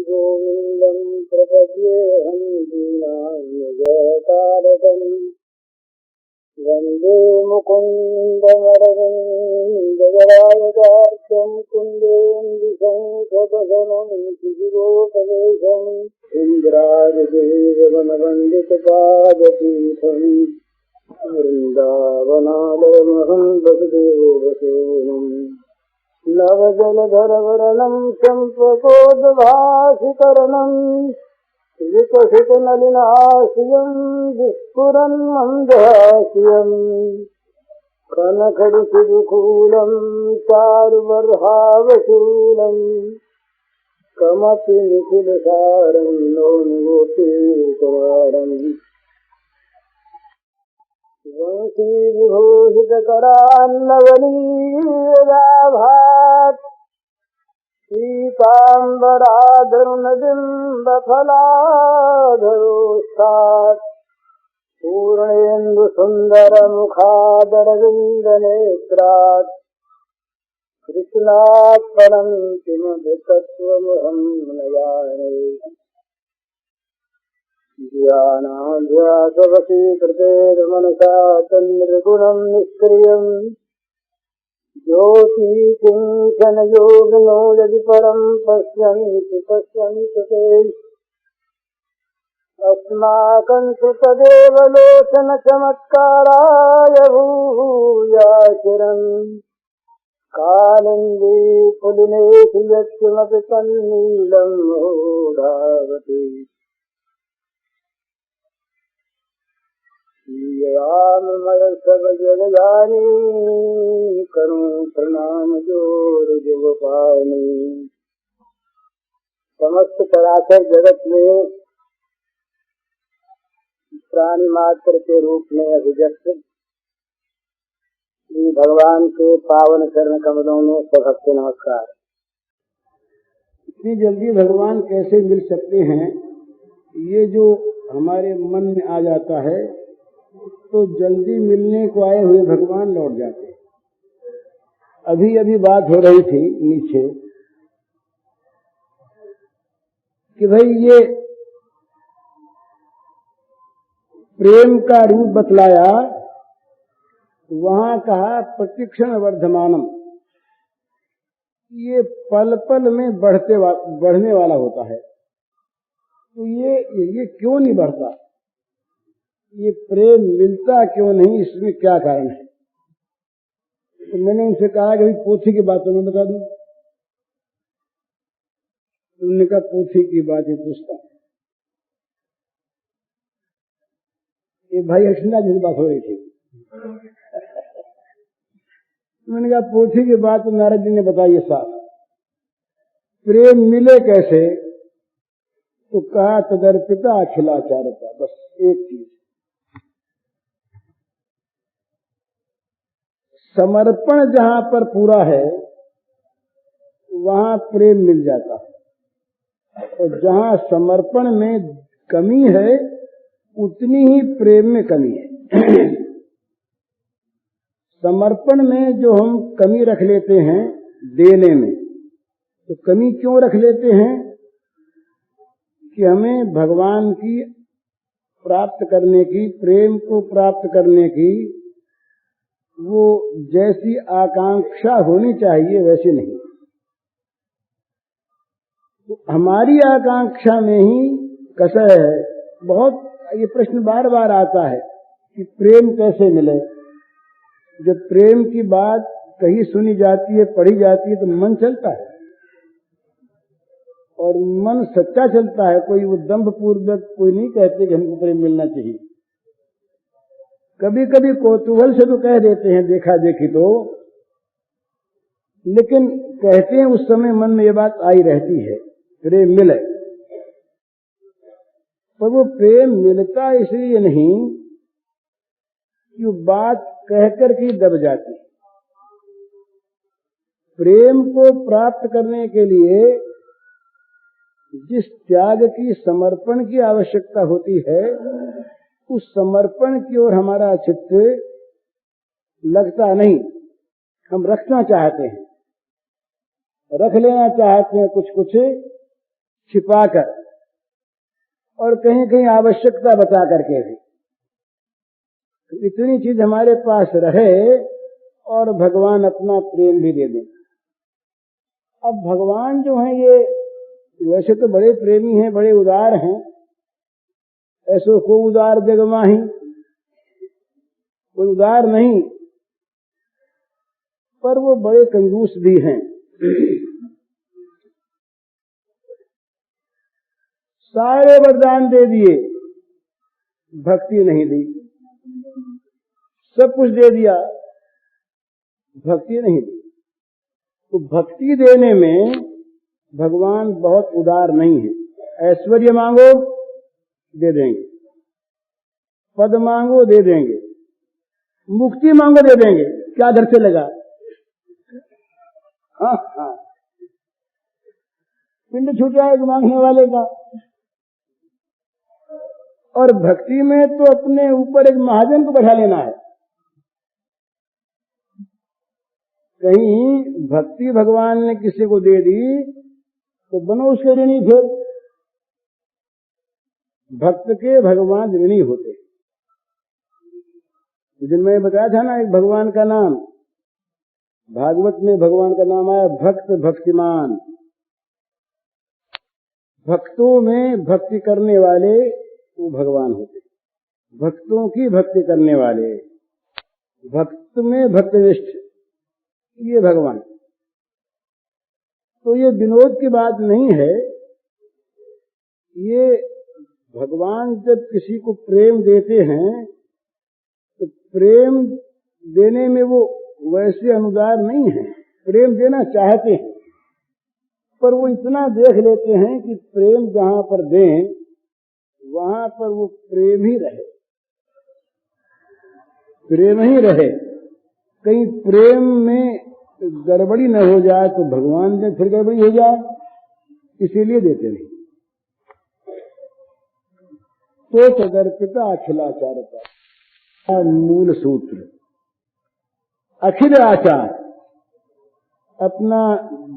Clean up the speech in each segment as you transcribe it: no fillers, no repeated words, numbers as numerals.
गोविन्दं प्रपद्येऽहं दीनान्यजतारकम् वन्दे मुकुन्दमरविन्ददलायतार्क्यं कुन्देन्दुशङ्खपदनं शिशिरोपवेशम् इन्द्रादिदेववनवन्दितपादपीठम् वृन्दावनालयमहं वसुदेवसूनुम् नवजलधरवर्णं चम्पकोद्भासिकरणम् विकसितनलिनाशियं विस्फुरन् मन्दहास्यम् कनखडिशिरुकूलं चारुबर्हावशूलम् कमपि निखिलसारं नौनिगोपीकवारम् वंशीविभूषितकरान्नवनीराभात् पीताम्बराधरुणबिम्बफलाधरोष्ठात् पूर्णेन्दुसुन्दरमुखादरविन्दनेत्रात् कृष्णात् परं किमपि तत्त्वमहं न जाने ध्यानाभ्यासवशीकृतेर्मनसा तन्निर्गुणं निष्क्रियम् ज्योतिकिञ्चनयोगिनो यदि परं पश्यन्ति ते अस्माकं तु तदेव लोचनचमत्काराय भूयाचिरम् कालिन्दी पुलिनेषु यत्किमपि तन्नीलं मूढावति सब जग जानी करूं प्रणाम जोर जगपानी। समस्त चराचर जगत में प्राणी मात्र के रूप में अभिव्यक्त श्री भगवान के पावन चरण कमलों में सभक्त नमस्कार। इतनी जल्दी भगवान कैसे मिल सकते हैं, ये जो हमारे मन में आ जाता है तो जल्दी मिलने को आए हुए भगवान लौट जाते हैं। अभी अभी बात हो रही थी नीचे कि भाई ये प्रेम का रूप बतलाया, वहां कहा प्रतिक्षण वर्धमानम, ये पल पल में बढ़ने वाला होता है। तो ये क्यों नहीं बढ़ता, ये प्रेम मिलता क्यों नहीं, इसमें क्या कारण है? तो मैंने उनसे कहा कि पोथी की बात मैं बता दूं। उन्होंने कहा पोथी की बात ही पूछता। ये भाई हर्षिला जी से बात हो रही थी। मैंने कहा पोथी की बात नारद जी ने बताई साफ। प्रेम मिले कैसे? तो कहा तदर्पिता अखिलाचारता, बस एक चीज, समर्पण जहां पर पूरा है वहां प्रेम मिल जाता है, और जहां समर्पण में कमी है उतनी ही प्रेम में कमी है। समर्पण में जो हम कमी रख लेते हैं देने में, तो कमी क्यों रख लेते हैं कि हमें भगवान की प्राप्त करने की, प्रेम को प्राप्त करने की वो जैसी आकांक्षा होनी चाहिए वैसे नहीं। तो हमारी आकांक्षा में ही कसर है। बहुत ये प्रश्न बार बार आता है कि प्रेम कैसे मिले। जब प्रेम की बात कहीं सुनी जाती है, पढ़ी जाती है, तो मन चलता है, और मन सच्चा चलता है। कोई वो दंभ पूर्वक कोई नहीं कहते कि हमको प्रेम मिलना चाहिए। कभी कभी कौतूहल से तो कह देते हैं, देखा देखी तो, लेकिन कहते हैं उस समय मन में ये बात आई रहती है प्रेम मिले। पर वो प्रेम मिलता इसलिए नहीं कि वो बात कहकर के दब जाती। प्रेम को प्राप्त करने के लिए जिस त्याग की, समर्पण की आवश्यकता होती है, उस समर्पण की ओर हमारा चित्त लगता नहीं। हम रखना चाहते हैं, रख लेना चाहते हैं कुछ कुछ छिपाकर और कहीं कहीं आवश्यकता बता करके भी। तो इतनी चीज हमारे पास रहे और भगवान अपना प्रेम भी दे दें। अब भगवान जो हैं ये वैसे तो बड़े प्रेमी हैं, बड़े उदार हैं, ऐसो को उदार जग माही, कोई उदार नहीं, पर वो बड़े कंजूस भी हैं। सारे वरदान दे दिए, भक्ति नहीं दी। सब कुछ दे दिया, भक्ति नहीं दी। तो भक्ति देने में भगवान बहुत उदार नहीं है। ऐश्वर्य मांगो दे देंगे, पद मांगो दे देंगे, मुक्ति मांगो दे देंगे, क्या घर से लगा। हाँ, पिंड छूट जाएगा मांगने वाले का। और भक्ति में तो अपने ऊपर एक महाजन को बैठा लेना है। कहीं भक्ति भगवान ने किसी को दे दी तो बनो उसके ऋणी। फिर भक्त के भगवान ऋणी होते। जिनमें बताया था ना एक भगवान का नाम, भागवत में भगवान का नाम आया भक्त भक्तिमान। भक्तों में भक्ति करने वाले वो भगवान होते, भक्तों की भक्ति करने वाले, भक्त में भक्तनिष्ठ, ये भगवान। तो ये विनोद की बात नहीं है। ये भगवान जब किसी को प्रेम देते हैं तो प्रेम देने में वो वैसे अनुदार नहीं है। प्रेम देना चाहते हैं, पर वो इतना देख लेते हैं कि प्रेम जहां पर दें वहां पर वो प्रेम ही रहे, प्रेम ही रहे। कहीं प्रेम में गड़बड़ी न हो जाए तो भगवान में फिर गड़बड़ी हो जाए, इसीलिए देते नहीं। तो तदर्पिता अखिलाचारता मूल सूत्र। अखिल आचार, अपना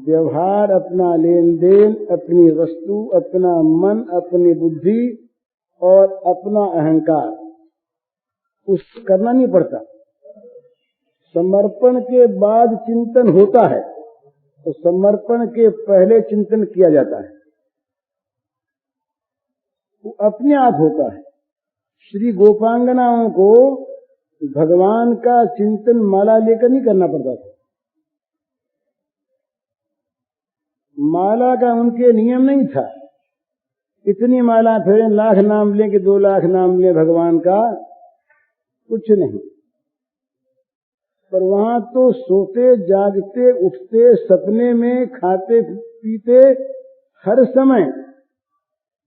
व्यवहार, अपना लेन देन, अपनी वस्तु, अपना मन, अपनी बुद्धि और अपना अहंकार, उसको करना नहीं पड़ता। समर्पण के बाद चिंतन होता है, तो समर्पण के पहले चिंतन किया जाता है, वो अपने आप होता है। श्री गोपांगनाओं को भगवान का चिंतन माला लेकर नहीं करना पड़ता था। माला का उनके नियम नहीं था, इतनी माला फेरें, लाख नाम लें कि 2 लाख नाम लें भगवान का, कुछ नहीं। पर वहां तो सोते जागते उठते सपने में खाते पीते हर समय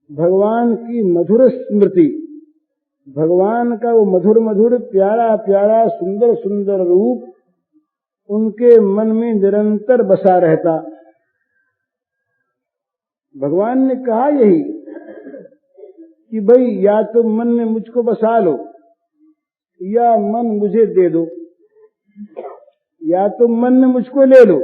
भगवान की मधुर स्मृति, भगवान का वो मधुर मधुर प्यारा प्यारा सुंदर सुंदर रूप उनके मन में निरंतर बसा रहता। भगवान ने कहा यही कि भाई या तो मन में मुझको बसा लो या मन मुझे दे दो, या तो मन में मुझको ले लो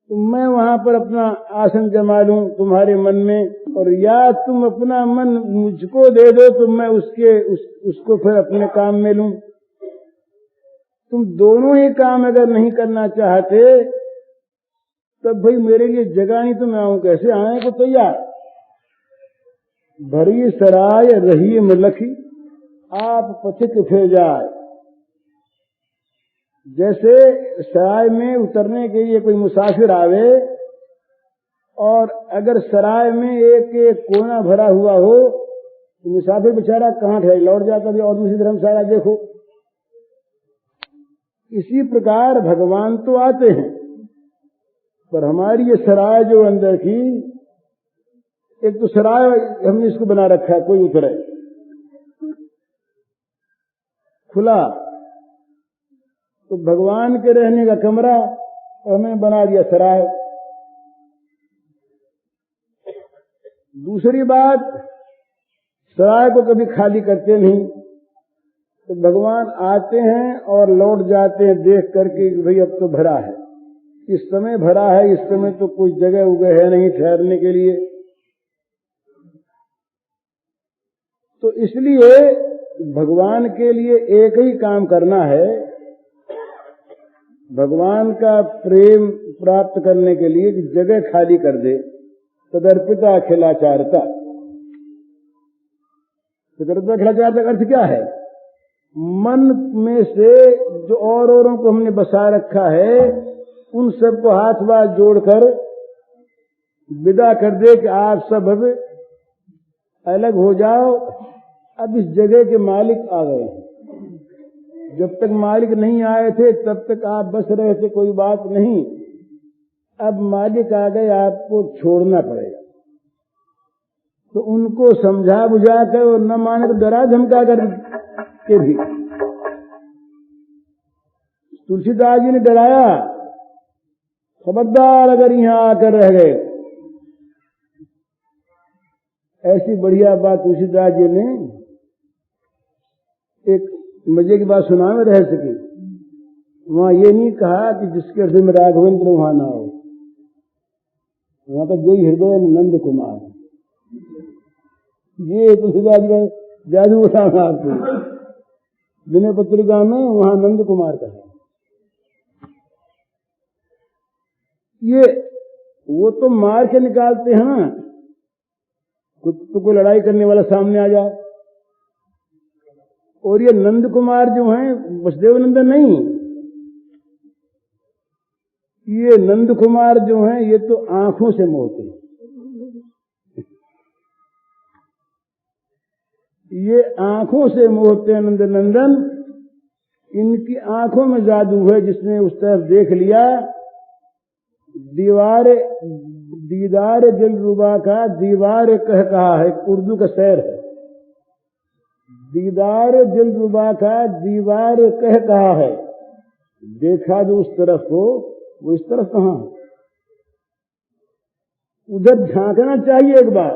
तो मैं वहां पर अपना आसन जमा लूं तुम्हारे मन में, और या तुम अपना मन मुझको दे दो तो मैं उसको फिर अपने काम में लूं। तुम दोनों ही काम अगर नहीं करना चाहते तब भाई मेरे लिए जगह नहीं तो मैं आऊं कैसे? आने को तैयार। भरी सराय रही मलखी आप पथिक फिर जाए। जैसे सराय में उतरने के लिए कोई मुसाफिर आवे और अगर सराय में एक कोना भरा हुआ हो तो मुसाफिर बेचारा कहाँ ठहरे, लौट जाता भी और दूसरी धर्मशाला देखो। इसी प्रकार भगवान तो आते हैं, पर हमारी ये सराय जो अंदर की, एक तो सराय हमने इसको बना रखा है, कोई उतरे खुला, तो भगवान के रहने का कमरा हमें बना दिया सराय। दूसरी बात, सराय को कभी खाली करते नहीं, तो भगवान आते हैं और लौट जाते हैं देख करके कि भाई अब तो भरा है, इस समय भरा है, इस समय तो कोई जगह उगह है नहीं ठहरने के लिए, तो इसलिए भगवान के लिए एक ही काम करना है, भगवान का प्रेम प्राप्त करने के लिए कि जगह खाली कर दे। तदर्पिता अखिलाचारता, तदर्पिता अखिलाचारता का अर्थ क्या है? मन में से जो औरों को हमने बसा रखा है उन सबको हाथ बात जोड़कर विदा कर दे कि आप सब अब अलग हो जाओ, अब इस जगह के मालिक आ गए हैं। जब तक मालिक नहीं आए थे तब तक आप बस रहे थे, कोई बात नहीं, अब मालिक आ गए, आपको छोड़ना पड़ेगा। तो उनको समझा बुझा कर और न माने तो डरा धमका कर के भी तुलसीदास जी ने डराया, खबरदार अगर यहां आकर रह गए। ऐसी बढ़िया बात तुलसीदास जी ने एक मजे की बात सुना में रह सकी। वहां ये नहीं कहा कि जिसके हृदय में राघवेंद्र वहां ना हो, वहां तक यही हृदय नंद कुमार। ये तुलसीदास जी का जादू बताना आपको। विनय पत्रिका में वहां नंद कुमार का है। ये वो तो मार के निकालते हैं ना, कुत्ते को लड़ाई करने वाला सामने आ जाए। और ये नंद कुमार जो हैं वसुदेव नंदन नहीं, ये नंद कुमार जो हैं ये तो आंखों से मोहते हैं। ये आंखों से मोहते हैं नंद नंदन। इनकी आंखों में जादू है, जिसने उस तरफ देख लिया। दीदार दिल रुबा का दीवार कह कहा है, उर्दू का शेर है। दीदार दिल रुबा का दीवार कह कहा है, देखा जो उस तरफ को वो इस तरफ कहां है। उधर झांकना चाहिए एक बार,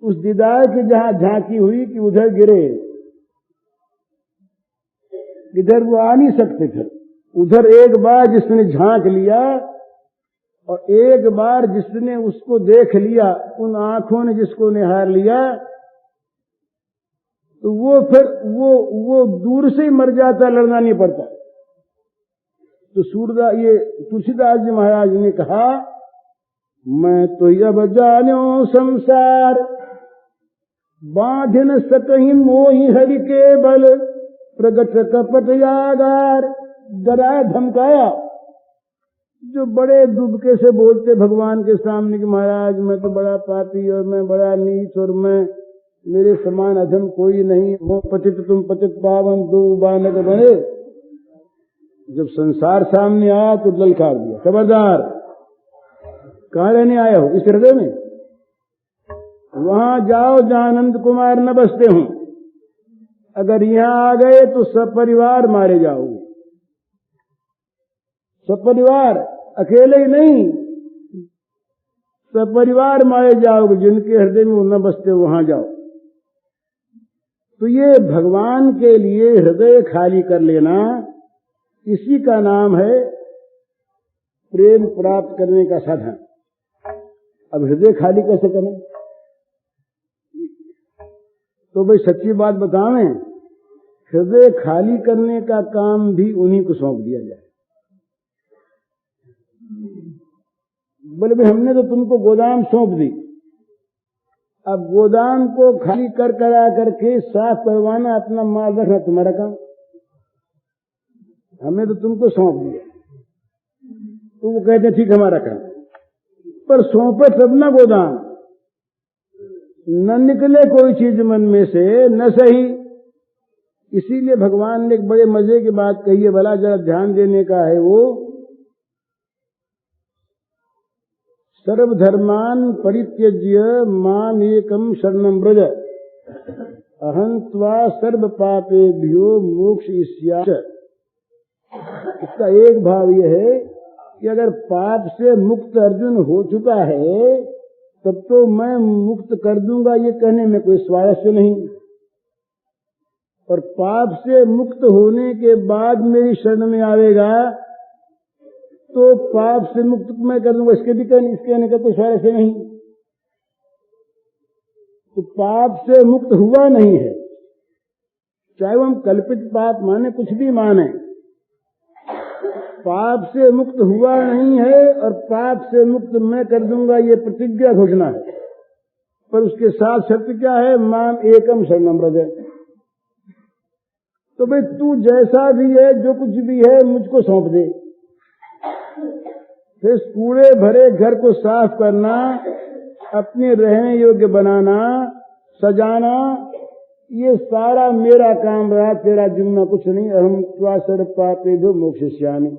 उस दीदार की जहां झांकी हुई कि उधर गिरे, इधर वो आ नहीं सकते थे। उधर एक बार जिसने झांक लिया और एक बार जिसने उसको देख लिया, उन आंखों ने जिसको निहार लिया, तो वो फिर वो दूर से ही मर जाता, लड़ना नहीं पड़ता। तो सूरदास ये तुलसीदास जी महाराज ने कहा, मैं तो अब जानो संसार बांध न सकहीं मोहि हरि के बल, प्रगट कपट यागार। डराया धमकाया। जो बड़े दुबके से बोलते भगवान के सामने कि महाराज मैं तो बड़ा पापी और मैं बड़ा नीच और मैं मेरे समान अधम कोई नहीं, वो पतित तुम पतित पावन दो बानक बने। जब संसार सामने आया तो ललकार दिया, खबरदार कहां रहने आया हो, इस हृदय में वहां जाओ जहां आनंद कुमार न बसते हों। अगर यहां आ गए तो सब परिवार मारे जाओगे, सब परिवार, अकेले ही नहीं, सब परिवार मारे जाओगे। जिनके हृदय में न बसते वहां जाओ। तो ये भगवान के लिए हृदय खाली कर लेना, इसी का नाम है प्रेम प्राप्त करने का साधन। अब हृदय खाली कैसे करें? तो भाई सच्ची बात बतावें, हृदय खाली करने का काम भी उन्हीं को सौंप दिया जाए। बोले भाई हमने तो तुमको गोदाम सौंप दी, अब गोदाम को खाली कर करा करके साफ करवाना, अपना माल रखना तुम्हारा काम। हमने तो तुमको सौंप दिया। तो वो कहते ठीक हमारा काम, पर सौंपे तब ना गोदाम, न निकले कोई चीज मन में से न सही। इसीलिए भगवान ने एक बड़े मजे की बात कही है, भला जरा ध्यान देने का है। वो सर्वधर्मान परित्यज्य माम एकम शरणं व्रज, अहं त्वा सर्व पापेभ्यो मोक्षयिष्यामि। इसका एक भाव यह है कि अगर पाप से मुक्त अर्जुन हो चुका है तब तो मैं मुक्त कर दूंगा, ये कहने में कोई स्वारस्य नहीं। और पाप से मुक्त होने के बाद मेरी शरण में आवेगा तो पाप से मुक्त मैं कर दूंगा, इसके भी कहने, इसके कहने का कोई स्वारस्य नहीं। तो पाप से मुक्त हुआ नहीं है। चाहे वो हम कल्पित पाप माने, कुछ भी माने, पाप से मुक्त हुआ नहीं है। और पाप से मुक्त मैं कर दूंगा ये प्रतिज्ञा घोषणा है। पर उसके साथ शर्त क्या है? माम एकम शरणम व्रज। तो भाई तू जैसा भी है, जो कुछ भी है, मुझको सौंप दे। फिर कूड़े भरे घर को साफ करना, अपने रहने योग्य बनाना, सजाना, ये सारा मेरा काम रहा, तेरा जिम्मा कुछ नहीं। अहम त्वा सर्व पापेभ्यो मोक्षयिष्यामि।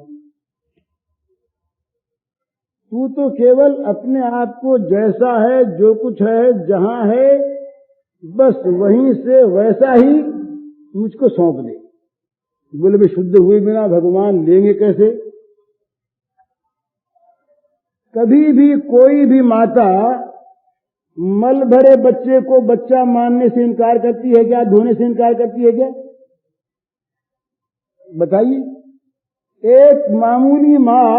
तू तो केवल अपने आप को जैसा है, जो कुछ है, जहां है, बस वहीं से वैसा ही मुझको सौंप दे। बोले भी शुद्ध हुए बिना भगवान लेंगे कैसे? कभी भी कोई भी माता मल भरे बच्चे को बच्चा मानने से इनकार करती है क्या? धोने से इनकार करती है क्या? बताइए। एक मामूली माँ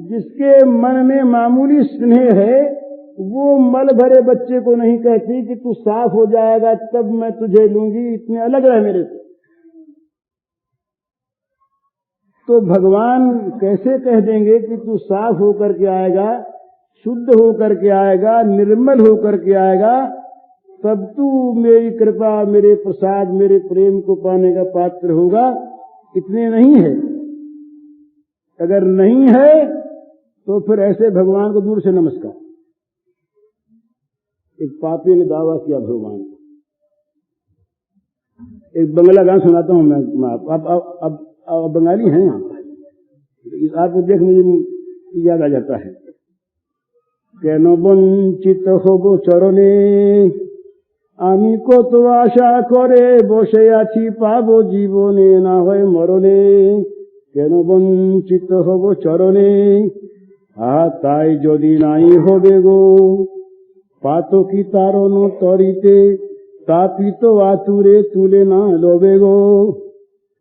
जिसके मन में मामूली स्नेह है, वो मल भरे बच्चे को नहीं कहती कि तू साफ हो जाएगा तब मैं तुझे लूंगी, इतने अलग रह मेरे से। तो भगवान कैसे कह देंगे कि तू साफ होकर के आएगा, शुद्ध होकर के आएगा, निर्मल होकर के आएगा, तब तू मेरी कृपा, मेरे प्रसाद, मेरे प्रेम को पाने का पात्र होगा? इतने नहीं है। अगर नहीं है तो फिर ऐसे भगवान को दूर से नमस्कार। एक पापी ने दावा किया भगवान को। एक बंगला गान सुनाता हूं मैं। अब बंगाली हैं आपको देख मुझे याद आ जाता है। কেন বঞ্চিত হব চরণে, আমি কত আশা করে বসে আছি পাবো জীবনে না হয় মরণে। কেন বঞ্চিত হব চরণে, তাই যদি নাই হবে গো পাতকি তারণ তরিতে, তাপিত আতুরে তুলে না লবে গো।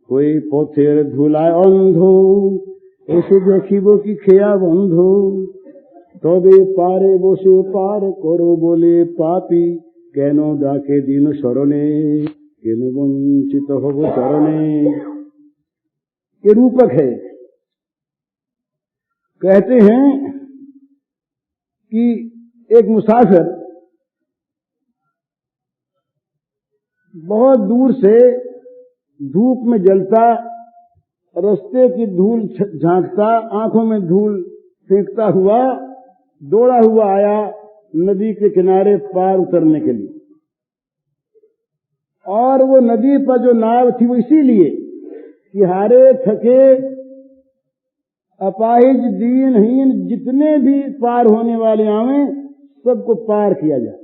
ওই পথের ধুলায় অন্ধ এসে দেখিব কি খেয়া বন্ধ, তবে পারে বসে পার করো বলে পাপী কেন ডাকে দিন শরণে, কেন বঞ্চিত হব চরণে। ये रूपक है। कहते हैं कि एक मुसाफिर बहुत दूर से धूप में जलता, रास्ते की धूल झांकता, आंखों में धूल फेंकता हुआ दौड़ा हुआ आया नदी के किनारे पार उतरने के लिए। और वो नदी पर जो नाव थी वो इसीलिए कि हारे थके अपाहिज दीनहीन जितने भी पार होने वाले आवे सबको पार किया जाए।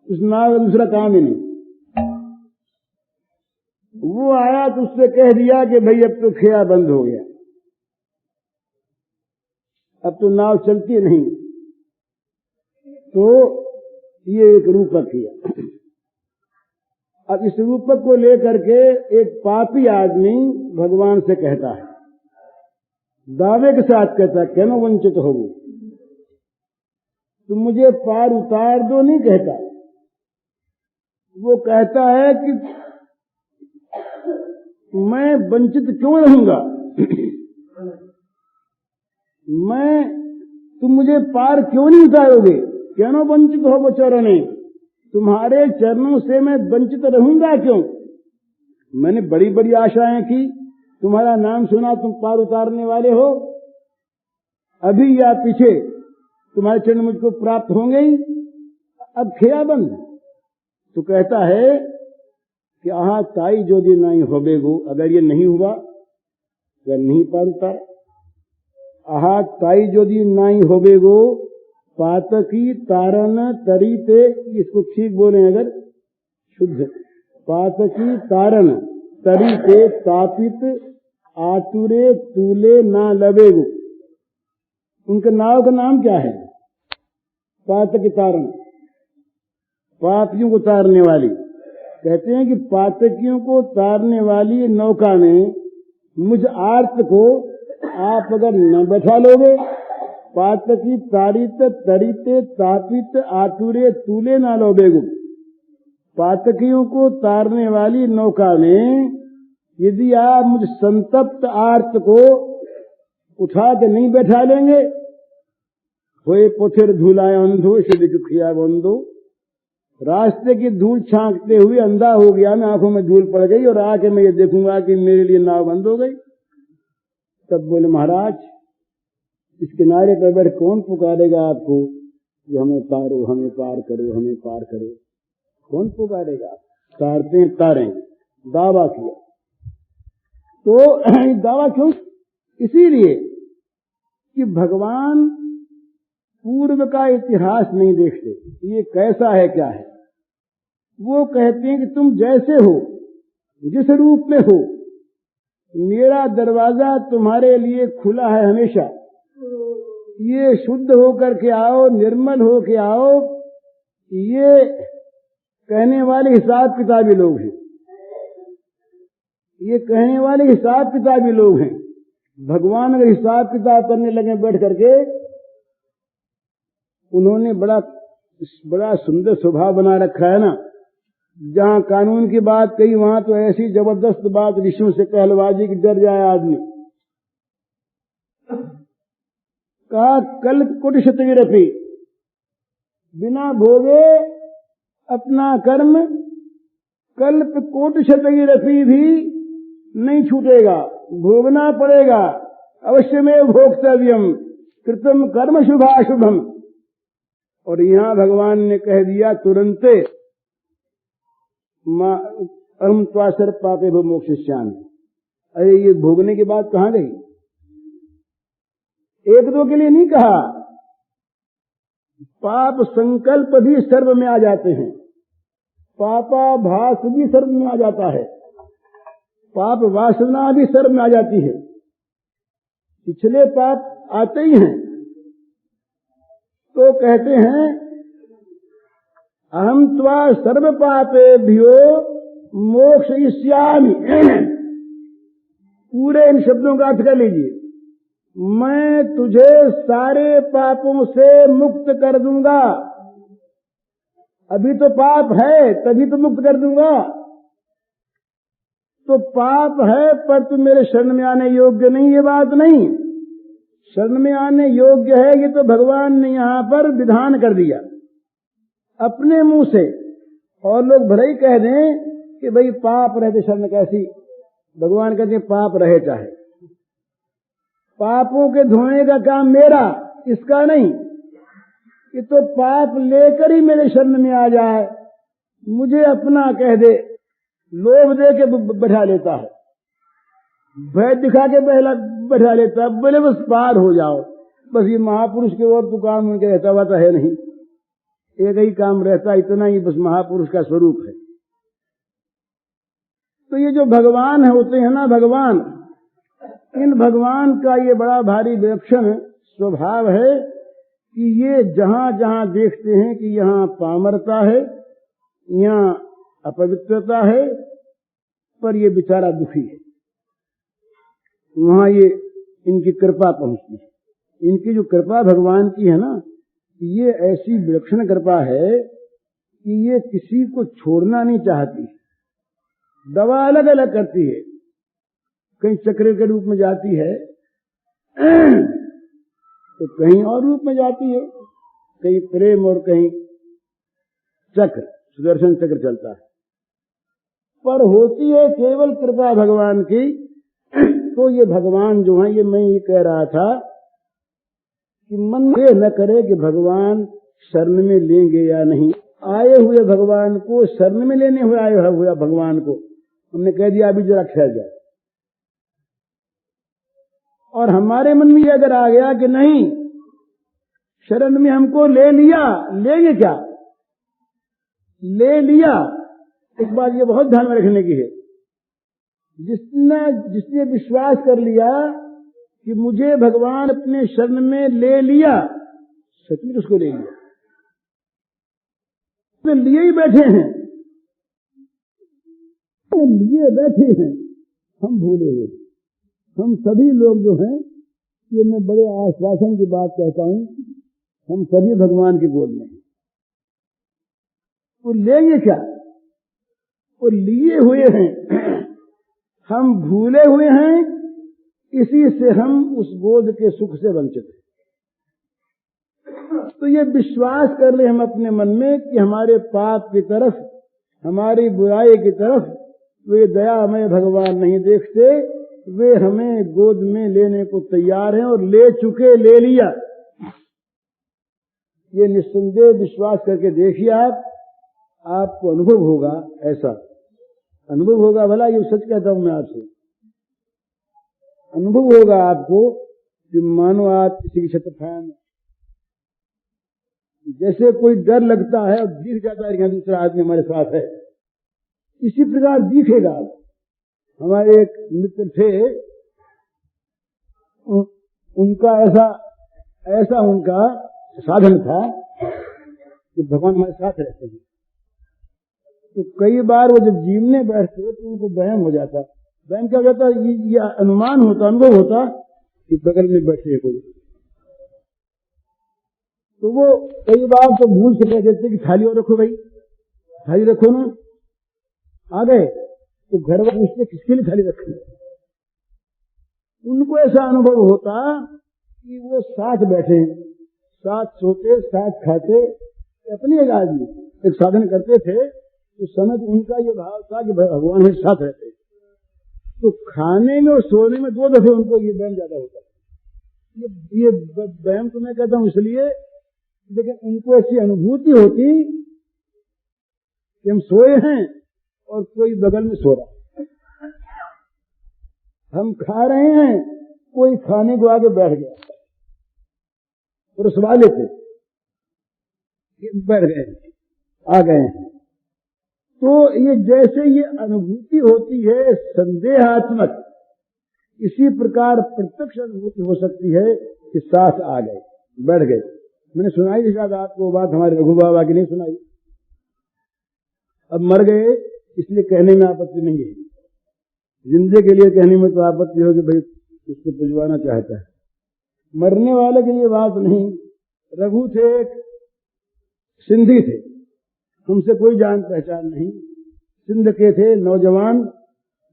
उस नाव का दूसरा काम ही नहीं। वो आया तो उससे कह दिया कि भाई अब तो खेया बंद हो गया, अब तो नाव चलती नहीं। तो ये एक रूपक किया। अब इस रूपक को लेकर के एक पापी आदमी भगवान से कहता है, दावे के साथ कहता है, क्यों वंचित हो तुम मुझे पार उतार दो, नहीं कहता। वो कहता है कि मैं वंचित क्यों रहूंगा, तुम मुझे पार क्यों नहीं उतारोगे? क्यों वंचित हो वो चरणे, तुम्हारे चरणों से मैं वंचित रहूंगा क्यों? मैंने बड़ी बड़ी आशाएं की, तुम्हारा नाम सुना, तुम पार उतारने वाले हो, अभी या पीछे तुम्हारे चरण मुझको प्राप्त होंगे ही, अब खेया बंद। तो कहता है कि आहा ताई जो दिन नहीं होबेगो, अगर ये नहीं हुआ, अगर नहीं पार उतारा, आहा ताई जो दिन नहीं होबेगो पातकी तारण तरीते, इसको ठीक बोले अगर शुद्ध, पातकी तारण तरीते तापित आतुरे तूले ना लबेगो। उनके नाव का नाम क्या है? पातकी तारण, पापियों को तारने वाली। कहते हैं कि पातकियों को तारने वाली नौका में मुझ आर्त को आप अगर न बैठा लोगे, पातकी तारित तरिते तापित आतुरे तूले ना लोबेगो, पातकियों को तारने वाली नौका में यदि आप मुझ संतप्त आर्त को उठा के नहीं बैठा लेंगे, होए पोथिर धूलाए अंधो सिद्ध दुखिया बंधो, रास्ते की धूल छांकते हुए अंधा हो गया, मैं आंखों में धूल पड़ गई और आके मैं ये देखूंगा कि मेरे लिए नाव बंद हो गई। तब बोले महाराज इस किनारे पर बैठ कौन पुकारेगा आपको कि हमें तारो, हमें पार करो, हमें पार करो? कौन पुकारेगा? तारते हैं, तारेंगे। दावा किया। तो दावा क्यों? इसीलिए कि भगवान पूर्व का इतिहास नहीं देखते, ये कैसा है क्या है। वो कहते हैं कि तुम जैसे हो, जिस रूप में हो, मेरा दरवाजा तुम्हारे लिए खुला है हमेशा। ये शुद्ध होकर के आओ, निर्मल हो के आओ। ये कहने वाले हिसाब किताबी लोग हैं, ये कहने वाले हिसाब किताबी लोग हैं। भगवान अगर हिसाब किताब करने लगे बैठ करके, उन्होंने बड़ा सुंदर स्वभाव बना रखा है ना। जहां कानून की बात कही वहां तो ऐसी जबरदस्त बात ऋषियों से कहलवाजी की डर जाए आदमी। कहा कल्प कुट शतविरपी, बिना भोगे अपना कर्म कल्प कोट शतविरपी भी नहीं छूटेगा, भोगना पड़ेगा। अवश्य में भोक्तव्यम कृतम कर्म शुभाशुभम। और यहां भगवान ने कह दिया तुरंते अहम त्वासर पापे भो मोक्षयिष्यामि। अरे ये भोगने की बात कहां गई? एक दो के लिए नहीं कहा, पाप संकल्प भी सर्व में आ जाते हैं, पापाभास भी सर्व में आ जाता है, पाप वासना भी सर्व में आ जाती है। पिछले पाप आते ही हैं। तो कहते हैं अहम त्वा सर्व पापेभ्यो मोक्षयिष्यामि। पूरे इन शब्दों का अर्थ कर लीजिए। मैं तुझे सारे पापों से मुक्त कर दूंगा। अभी तो पाप है, तभी तो मुक्त कर दूंगा। तो पाप है पर तू मेरे शरण में आने योग्य नहीं, ये बात नहीं। शरण में आने योग्य है, ये तो भगवान ने यहां पर विधान कर दिया अपने मुंह से। और लोग भले ही कह दें कि भाई पाप रहते शरण कैसी, भगवान कहते हैं पाप रहे चाहे। पापों के धोने का काम मेरा, इसका नहीं। कि तो पाप लेकर ही मेरे शरण में आ जाए, मुझे अपना कह दे, लोभ दे के बैठा लेता है, भय दिखा के बैठा लेता है। बोले बस पार हो जाओ, बस ये महापुरुष के और तो काम उनके रहता हुआ तो है नहीं, एक ही काम रहता, इतना ही बस महापुरुष का स्वरूप है। तो ये जो भगवान है होते हैं ना, भगवान, इन भगवान का ये बड़ा भारी विलक्षण स्वभाव है कि ये जहां जहां देखते हैं कि यहां पामरता है, यहां अपवित्रता है, पर ये बेचारा दुखी है, वहां ये इनकी कृपा पहुंचती है। इनकी जो कृपा भगवान की है ना, ये ऐसी विलक्षण कृपा है कि ये किसी को छोड़ना नहीं चाहती। दवा अलग अलग करती है, कहीं चक्र के रूप में जाती है तो कहीं और रूप में जाती है, कहीं प्रेम और कहीं चक्र, सुदर्शन चक्र चलता है, पर होती है केवल कृपा भगवान की। तो ये भगवान जो है, ये मैं ये कह रहा था कि मन ये न करे कि भगवान शरण में लेंगे या नहीं। आए हुए भगवान को शरण में लेने हुए आए हुए भगवान को हमने कह दिया अभी जरा ठहर जाए। और हमारे मन में अगर आ गया कि नहीं, शरण में हमको ले लिया, लेंगे क्या, ले लिया। एक बात ये बहुत ध्यान में रखने की है, जिसने विश्वास कर लिया कि मुझे भगवान अपने शरण में ले लिया, सचमुच उसको ले लिया, तो लिए ही बैठे हैं, लिए बैठे हैं। हम भूले हुए, हम सभी लोग जो हैं, ये मैं बड़े आश्वासन की बात कहता हूं, हम सभी भगवान की गोद में हैं। तो लेंगे क्या, वो लिए हुए हैं, हम भूले हुए हैं, इसी से हम उस गोद के सुख से वंचित हैं। तो ये विश्वास कर ले हम अपने मन में कि हमारे पाप की तरफ, हमारी बुराई की तरफ वे दयामय भगवान नहीं देखते, वे हमें गोद में लेने को तैयार हैं और ले चुके, ले लिया। ये निस्संदेह विश्वास करके देखिए आप, आपको अनुभव होगा, ऐसा अनुभव होगा। भला ये सच कहता हूं मैं आपसे, अनुभव होगा आपको कि मानो आप किसी की छत्रछाया में, जैसे कोई डर लगता है और दिख जाता है कि दूसरा आदमी हमारे साथ है, इसी प्रकार दिखेगा। हमारे एक मित्र थे, उनका ऐसा उनका साधन था कि भगवान हमारे साथ रहते हैं। तो कई बार वो जब जीवने बैठते तो उनको वहम हो जाता। वहम क्या हो जाता, ये अनुमान होता, अनुभव होता कि बगल में बैठे कोई। तो वो कई बार तो भूल से कह देते कि थाली और रखो भाई, थाली रखो ना। आ गए तो घर वाले पूछते किसके लिए थाली रखी। उनको ऐसा अनुभव होता कि वो साथ बैठे, साथ सोते, साथ खाते। अपनी एक आदमी एक साधन करते थे तो समझ उनका ये भाव था कि भगवान मेरे साथ रहते। तो खाने में और सोने में 2 दफे उनको ये वहम ज्यादा होता है। ये वहम तो मैं कहता हूं इसलिए, लेकिन उनको ऐसी अनुभूति होती कि हम सोए हैं और कोई बगल में सो रहा, हम खा रहे हैं, कोई खाने को आगे बैठ गया और उस वाले थे बैठ गए, आ गए हैं। तो ये जैसे ये अनुभूति होती है संदेहात्मक, इसी प्रकार प्रत्यक्ष अनुभूति हो सकती है कि साथ आ गए, बैठ गए। मैंने सुनाई शायद आपको बात, हमारे रघु बाबा की नहीं सुनाई। अब मर गए इसलिए कहने में आपत्ति नहीं है, जिंदे के लिए कहने में तो आपत्ति होगी, भाई उसको पुजवाना चाहता है। मरने वाले के लिए बात नहीं। रघु थे, सिंधी थे, हमसे कोई जान पहचान नहीं, सिंध के थे, नौजवान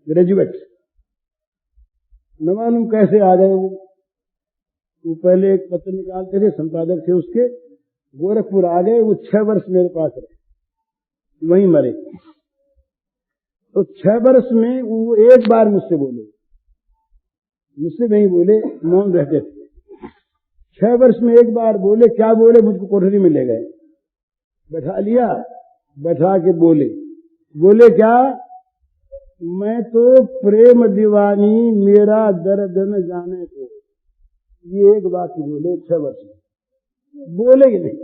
ग्रेजुएट। न मालूम कैसे आ गए वो पहले एक पत्र निकालते थे, संपादक थे उसके, गोरखपुर आ गए। वो 6 वर्ष मेरे पास रहे, वहीं मरे। तो 6 वर्ष में वो एक बार मुझसे नहीं बोले, मौन रहते थे। 6 वर्ष में एक बार बोले, क्या बोले, मुझको कोठरी में ले गए, बैठा लिया, बैठा के बोले क्या, मैं तो प्रेम दीवानी मेरा दर्द न जाने को। ये एक बात बोले 6 वर्ष में, बोले ही नहीं।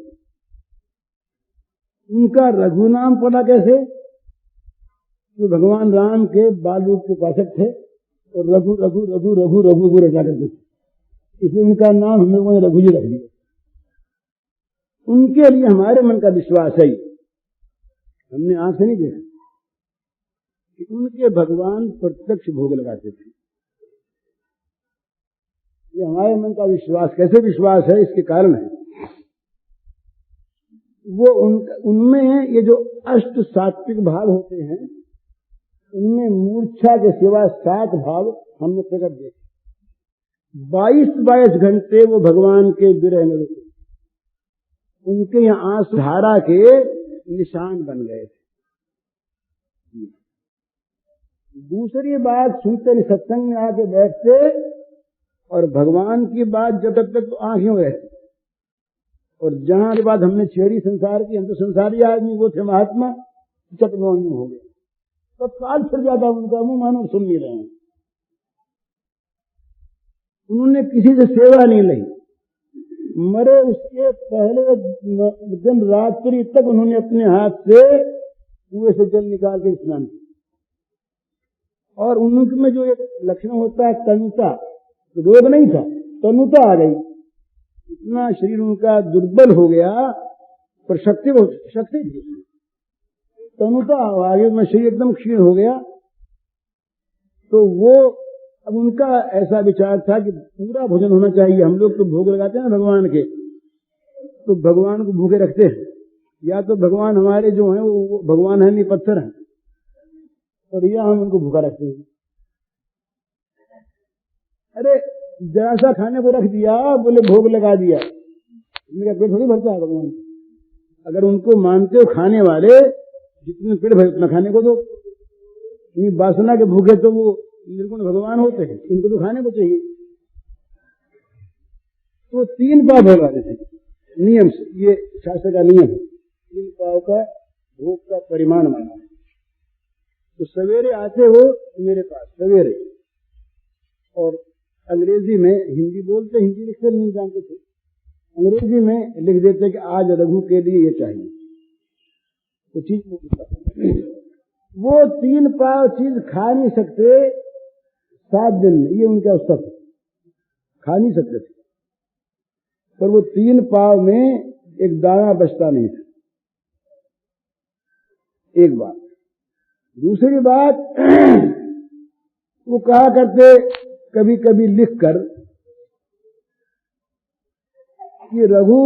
उनका रघु नाम पड़ा कैसे, तो भगवान राम के बालू के उपासक थे और रघु रघु रघु रघु रघु को रटा करते थे, इसलिए उनका नाम हम लोगों ने रघु जी रख दिया। उनके लिए हमारे मन का विश्वास है, हमने आंख से नहीं देखा कि उनके भगवान प्रत्यक्ष भोग लगाते थे। ये हमारे मन का विश्वास, कैसे विश्वास है, इसके कारण है वो उनमें ये जो अष्ट सात्विक भाव होते हैं, उनमें मूर्छा के सिवा 7 भाव हमने प्रकट देखे। 22 घंटे वो भगवान के विरह में रुके, उनके यहाँ आंसू धारा के निशान बन गए थे। दूसरी बात, सुनते सत्संग में आके बैठते और भगवान की बात जब तक तो आंखों रहती, और जहां के बाद हमने छेड़ी संसार की, हम तो संसारी आदमी, वो थे महात्मा, चटमौन हो गए, तत्काल फिर जाता उनका मुंह, मानो सुन नहीं रहे हैं। उन्होंने किसी से सेवा नहीं ली, मरे उसके पहले दिन रात्रि तक उन्होंने अपने हाथ से कुएं से जल निकाल के स्नान किया। और उनमें जो एक लक्षण होता है तनुता, रोग नहीं था, तनुता आ गई, इतना शरीर उनका दुर्बल हो गया, पर शक्ति थी, तनुता आ गई, उनका शरीर एकदम क्षीण हो गया। तो वो अब उनका ऐसा विचार था कि पूरा भोजन होना चाहिए। हम लोग तो भोग लगाते हैं ना भगवान के, तो भगवान को भूखे रखते हैं, या तो भगवान हमारे जो हैं वो भगवान है नहीं, पत्थर हैं, और या हम उनको भूखा रखते हैं। अरे जरा सा खाने को रख दिया, बोले भोग लगा दिया, इनका पेट थोड़ी भरता है भगवान। अगर उनको मानते हो खाने वाले, जितने पेट भरे उतना खाने को दो। इतनी वासना के भूखे तो वो निर्गुण भगवान होते हैं, इनको तो खाने को चाहिए। तो 3 पाव भोग आते थे नियम से, ये शास्त्र का नियम है। 3 पाव का भोग का परिमाण माना है। तो सवेरे आते हो मेरे पास सवेरे, और अंग्रेजी में, हिंदी बोलते, हिंदी लिखते नहीं जानते थे, अंग्रेजी में लिख देते कि आज रघु के लिए ये चाहिए, तो चीज वो 3 पाव चीज खा नहीं सकते 7 दिन में, ये उनका उत्सव खा नहीं सकते थे। पर वो 3 पाव में एक दाना बचता नहीं था। एक बात। दूसरी बात, वो कहा करते कभी कभी लिखकर कि रघु,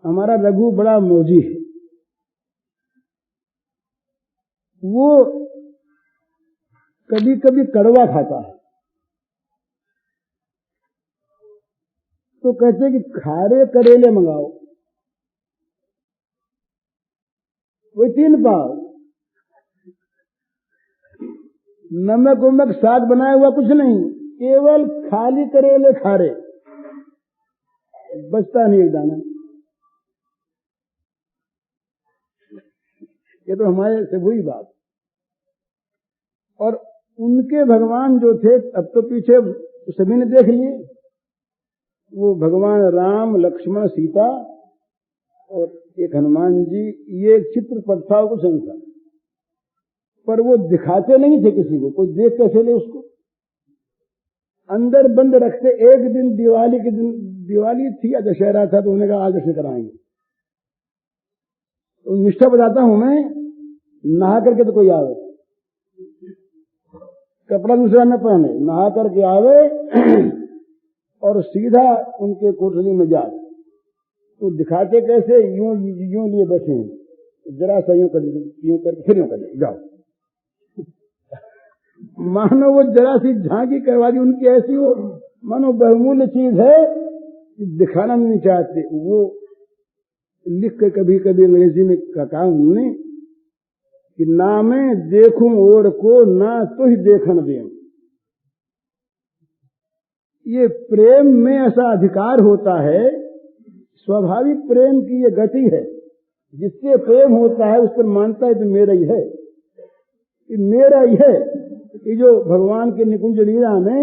हमारा रघु बड़ा मौजी है, वो कभी कभी कड़वा खाता है। तो कहते कि खारे करेले मंगाओ, वो 3 पाव, नमक उमक साग बनाया हुआ कुछ नहीं, केवल खाली करेले खारे, बचता नहीं एक दाना। ये तो हमारे से वही बात। और उनके भगवान जो थे, अब तो पीछे सभी ने देख लिए, वो भगवान राम, लक्ष्मण, सीता और एक हनुमान जी, ये चित्रपट था, कुछ नहीं था। पर वो दिखाते नहीं थे किसी को, कोई देख कैसे ले उसको, अंदर बंद रखते। एक दिन दिवाली के दिन, दिवाली थी या दशहरा था, तो उन्होंने कहा आज दर्शन कराएंगे। तो निष्ठा बताता हूं मैं, नहा करके तो कोई आवे, कपड़ा दूसरा न पहने, नहा करके आवे और सीधा उनके कोठरी में जाए। तो दिखाते कैसे, यूं यूं लिए बैठे हैं, जरा सा यूं कर फिर यूं कर जाओ। मानो वो जरा सी झांकी करवा दी उनकी, ऐसी हो मानो बहुमूल्य चीज है, दिखाना नहीं चाहते। वो लिख के कभी कभी अंग्रेजी में कहा उन्होंने कि ना मैं देखूं और को, ना तो ही देखन दे। ये प्रेम में ऐसा अधिकार होता है, स्वाभाविक प्रेम की ये गति है। जिससे प्रेम होता है उस पर मानता है तो मेरा ही है, ये मेरा ही है। ये जो भगवान के निकुंज लीला में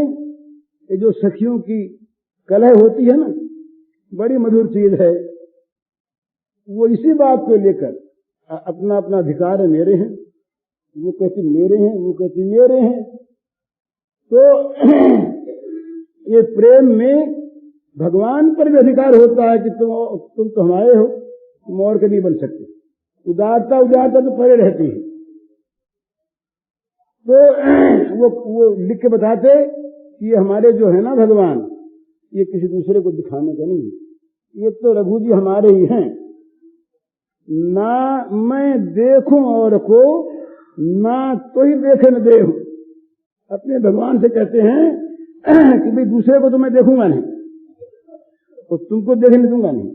ये जो सखियों की कलह होती है ना, बड़ी मधुर चीज है। वो इसी बात को लेकर अपना अपना अधिकार है, मेरे हैं, वो कहती मेरे हैं, वो कहती मेरे हैं। तो ये प्रेम में भगवान पर भी अधिकार होता है कि तुम तो हमारे हो, तुम और के नहीं बन सकते। उदारता उदारता तो परे रहती है। तो वो लिख के बताते कि ये हमारे जो है ना भगवान, ये किसी दूसरे को दिखाने का नहीं, ये तो रघु जी हमारे ही हैं। ना मैं देखूं और को, ना तो ही देखे न देहूं। अपने भगवान से कहते हैं कि भाई दूसरे को तो मैं देखूंगा नहीं, तो तुमको देखने दूंगा नहीं।